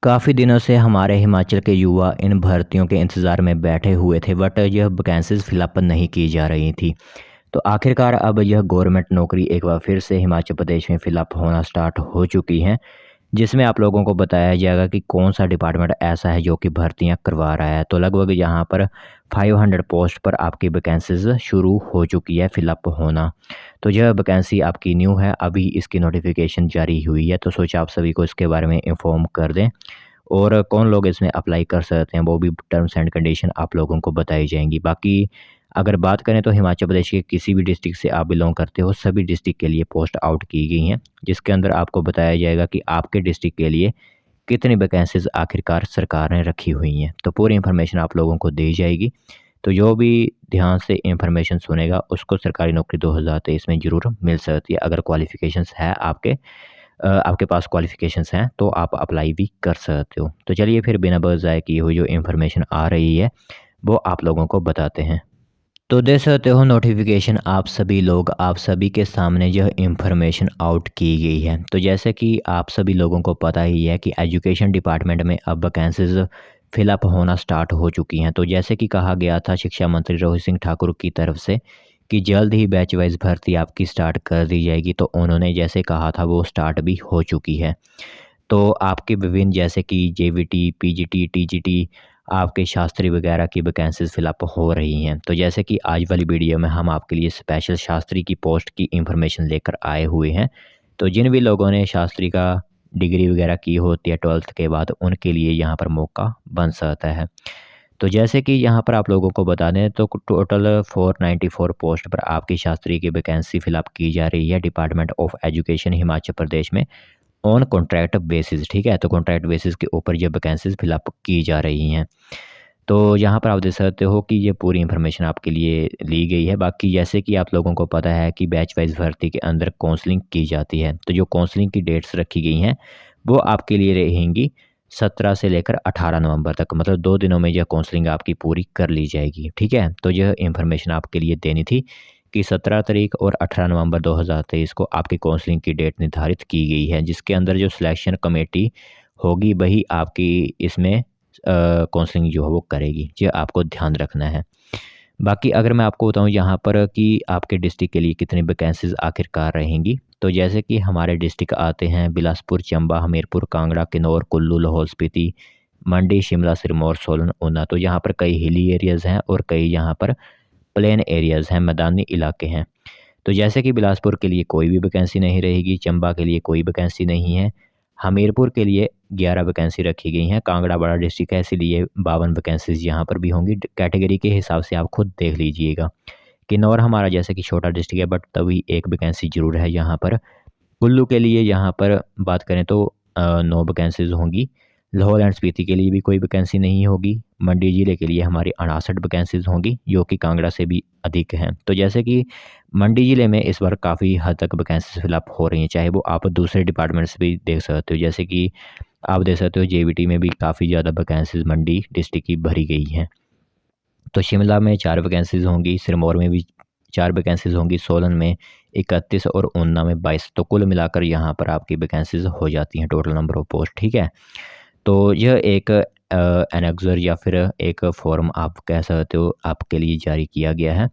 काफ़ी दिनों से हमारे हिमाचल के युवा इन भर्तियों के इंतज़ार में बैठे हुए थे बट यह वैकेंसीज़ फिलअप नहीं की जा रही थी। तो आखिरकार अब यह गवर्नमेंट नौकरी एक बार फिर से हिमाचल प्रदेश में फिलअप होना स्टार्ट हो चुकी हैं, जिसमें आप लोगों को बताया जाएगा कि कौन-सा डिपार्टमेंट ऐसा है जो कि भर्तियाँ करवा रहा है। तो लगभग यहाँ पर 500 पोस्ट पर आपकी वैकेंसीज़ शुरू हो चुकी है फिलअप होना। तो यह वैकेंसी आपकी न्यू है, अभी इसकी नोटिफ़िकेशन जारी हुई है, तो सोचा आप सभी को इसके बारे में इन्फॉर्म कर दें। और कौन लोग इसमें अप्लाई कर सकते हैं वो भी टर्म्स एंड कंडीशन आप लोगों को बताई जाएंगी। बाकी अगर बात करें तो हिमाचल प्रदेश के किसी भी डिस्ट्रिक्ट से आप बिलोंग करते हो, सभी डिस्ट्रिक्ट के लिए पोस्ट आउट की गई हैं, जिसके अंदर आपको बताया जाएगा कि आपके डिस्ट्रिक्ट के लिए कितनी वैकेंसीज आखिरकार सरकार ने रखी हुई हैं। तो पूरी इन्फॉर्मेशन आप लोगों को दी जाएगी। तो जो भी ध्यान से इन्फॉर्मेशन सुनेगा उसको सरकारी नौकरी 2023 में ज़रूर मिल सकती है। अगर क्वालिफिकेशंस है आपके पास क्वालिफ़िकेशंस हैं तो आप अप्लाई भी कर सकते हो। तो चलिए फिर बिना वक़्त ज़ाय किए हुए जो इन्फॉर्मेशन आ रही है, वो आप लोगों को बताते हैं। तो देख सकते हो नोटिफ़िकेशन आप सभी के सामने यह इन्फॉर्मेशन आउट की गई है। तो जैसे कि आप सभी लोगों को पता ही है कि एजुकेशन डिपार्टमेंट में अब वैकेंसीज़ फिलअप होना स्टार्ट हो चुकी हैं। तो जैसे कि कहा गया था शिक्षा मंत्री रोहित सिंह ठाकुर की तरफ से कि जल्द ही बैच वाइज़ भर्ती आपकी स्टार्ट कर दी जाएगी, तो उन्होंने जैसे कहा था वो स्टार्ट भी हो चुकी है। तो आपके विभिन्न जैसे कि जेवीटी, पीजीटी, टीजीटी, आपके शास्त्री वगैरह की वैकेंसीज़ फिलअप हो रही हैं। तो जैसे कि आज वाली वीडियो में हम आपके लिए स्पेशल शास्त्री की पोस्ट की इन्फॉर्मेशन लेकर आए हुए हैं। तो जिन भी लोगों ने शास्त्री का डिग्री वगैरह की होती है 12th के बाद, उनके लिए यहाँ पर मौका बन सकता है। तो जैसे कि यहाँ पर आप लोगों को बता दें तो टोटल 494 पोस्ट पर आपकी शास्त्री की वैकेंसी फिलअप की जा रही है department of education Himachal Pradesh में ऑन कॉन्ट्रैक्ट बेसिस। ठीक है, तो कॉन्ट्रैक्ट बेसिस के ऊपर ये वैकेंसीज फिलअप की जा रही हैं। तो यहाँ पर आप देख सकते हो कि ये पूरी इन्फॉर्मेशन आपके लिए ली गई है। बाकी जैसे कि आप लोगों को पता है कि बैच वाइज भर्ती के अंदर काउंसलिंग की जाती है, तो जो काउंसलिंग की डेट्स रखी गई हैं वो आपके लिए रहेंगी 17 से लेकर 18 नवंबर तक, मतलब 2 दिनों में यह काउंसलिंग आपकी पूरी कर ली जाएगी। ठीक है, तो यह इन्फॉर्मेशन आपके लिए देनी थी कि 17 तारीख और 18 नवंबर 2023 को आपकी काउंसलिंग की डेट निर्धारित की गई है, जिसके अंदर जो सिलेक्शन कमेटी होगी वही आपकी इसमें काउंसलिंग जो है वो करेगी। ये आपको ध्यान रखना है। बाकी अगर मैं आपको बताऊँ यहाँ पर कि आपके डिस्ट्रिक्ट के लिए कितनी वैकेंसीज़ आखिरकार रहेंगी, तो जैसे कि हमारे डिस्ट्रिक्ट आते हैं बिलासपुर, चंबा, हमीरपुर, कांगड़ा, किन्नौर, कुल्लू, लाहौल स्पीति, मंडी, शिमला, सिरमौर, सोलन, ऊना। तो यहाँ पर कई हिली एरियाज़ हैं और कई यहाँ पर प्लेन एरियाज़ हैं, मैदानी इलाके हैं। तो जैसे कि बिलासपुर के लिए कोई भी वैकेंसी नहीं रहेगी, चंबा के लिए कोई वैकेंसी नहीं है, हमीरपुर के लिए 11 वैकेंसी रखी गई हैं, कांगड़ा बड़ा डिस्ट्रिक्ट है इसीलिए 52 वैकेंसीज़ यहाँ पर भी होंगी। कैटेगरी के हिसाब से आप खुद देख लीजिएगा। किन्नौर हमारा जैसे कि छोटा डिस्ट्रिक्ट है बट तभी एक वैकेंसी ज़रूर है यहाँ पर। कुल्लू के लिए यहाँ पर बात करें तो 9 वैकेंसीज़ होंगी। लाहौल एंड स्पीति के लिए भी कोई वैकेंसी नहीं होगी। मंडी ज़िले के लिए हमारी 59 वैकेंसीज़ होंगी, जो कि कांगड़ा से भी अधिक हैं। तो जैसे कि मंडी ज़िले में इस बार काफ़ी हद तक वैकेंसीज़ फिलअप हो रही हैं, चाहे वो आप दूसरे डिपार्टमेंट से भी देख सकते हो। जैसे कि आप देख सकते हो जेवीटी में भी काफ़ी ज़्यादा वैकेंसीज़ मंडी डिस्ट्रिक्ट की भरी गई हैं। तो शिमला में 4 वैकेंसीज़ होंगी, सिरमौर में भी 4 वैकेंसीज़ होंगी, सोलन में 31 और ऊना में 22। तो कुल मिलाकर यहाँ पर आपकी वैकेंसीज़ हो जाती हैं टोटल नंबर ऑफ़ पोस्ट। ठीक है, तो यह एक एनेक्सर या फिर एक फॉर्म आप कह सकते हो आपके लिए जारी किया गया है।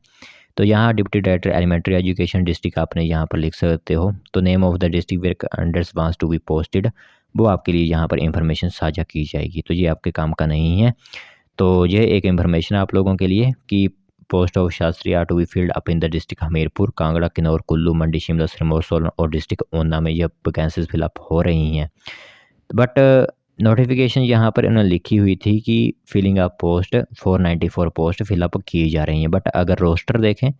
तो यहाँ deputy director elementary education district आपने यहाँ पर लिख सकते हो। तो name of the district where candidates wants to be posted, वो आपके लिए यहाँ पर इन्फॉर्मेशन साझा की जाएगी। तो ये आपके काम का नहीं है। तो ये एक इन्फॉर्मेशन आप लोगों के लिए कि post of Shastri are to be filled up in the district Hamirpur, Kangra, Kinnaur, Kullu, Mandi, Shimla, Sirmaur, Solan और डिस्ट्रिक्ट ऊना में यह वैकेंसीज फिलअप हो रही हैं। बट नोटिफिकेशन यहाँ पर इन्होंने लिखी हुई थी कि filling up post 494 post fill up की जा रही हैं। बट अगर रोस्टर देखें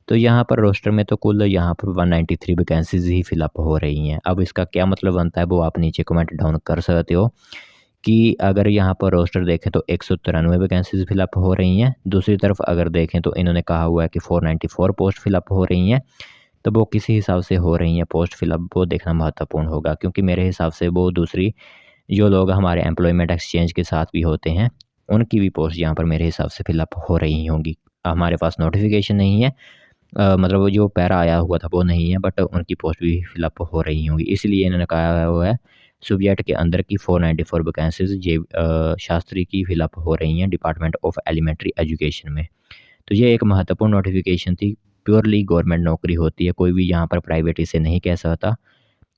तो यहाँ पर रोस्टर में तो कुल यहाँ पर 193 वैकेंसीज ही फिलअप हो रही हैं। अब इसका क्या मतलब बनता है वो आप नीचे कमेंट डाउन कर सकते हो कि अगर यहाँ पर रोस्टर देखें तो 193 वैकेंसीज फिलअप हो रही हैं। दूसरी तरफ अगर देखें तो इन्होंने कहा हुआ है कि 494 पोस्ट फिलअप हो रही हैं। तो वो किसी हिसाब से हो रही हैं पोस्ट फिलअप, वो देखना महत्वपूर्ण होगा, क्योंकि मेरे हिसाब से वो दूसरी जो लोग हमारे एम्प्लॉयमेंट एक्सचेंज के साथ भी होते हैं उनकी भी पोस्ट यहाँ पर मेरे हिसाब से फिलअप हो रही होंगी। हमारे पास नोटिफिकेशन नहीं है, मतलब वो जो पैरा आया हुआ था वो नहीं है, बट उनकी पोस्ट भी फिलअप हो रही होंगी, इसलिए इन्होंने कहा हुआ है सब्जेक्ट के अंदर की 494 वैकेंसीज जे शास्त्री की फिलअप हो रही हैं डिपार्टमेंट ऑफ एलिमेंट्री एजुकेशन में। तो ये एक महत्वपूर्ण नोटिफिकेशन थी। प्योरली गवर्नमेंट नौकरी होती है, कोई भी यहाँ पर प्राइवेट इसे नहीं कह सकता।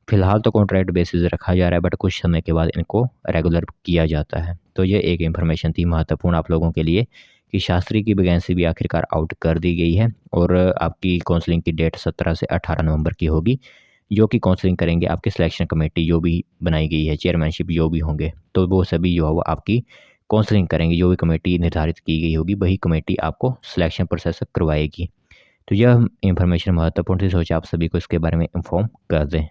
फिलहाल तो कॉन्ट्रैक्ट बेसिस रखा जा रहा है, बट कुछ समय के बाद इनको रेगुलर किया जाता है। तो ये एक इन्फॉर्मेशन थी महत्वपूर्ण आप लोगों के लिए कि शास्त्री की वैकेंसी भी आखिरकार आउट कर दी गई है और आपकी काउंसलिंग की डेट 17 से 18 नवंबर की होगी, जो कि काउंसलिंग करेंगे आपकी सिलेक्शन कमेटी जो भी बनाई गई है, चेयरमैनशिप जो भी होंगे, तो वो सभी जो है वो आपकी काउंसलिंग करेंगे। जो भी कमेटी निर्धारित की गई होगी वही कमेटी आपको सिलेक्शन प्रोसेस करवाएगी। तो यह इन्फॉर्मेशन महत्वपूर्ण थी, सोचा आप सभी को इसके बारे में इन्फॉर्म कर दें।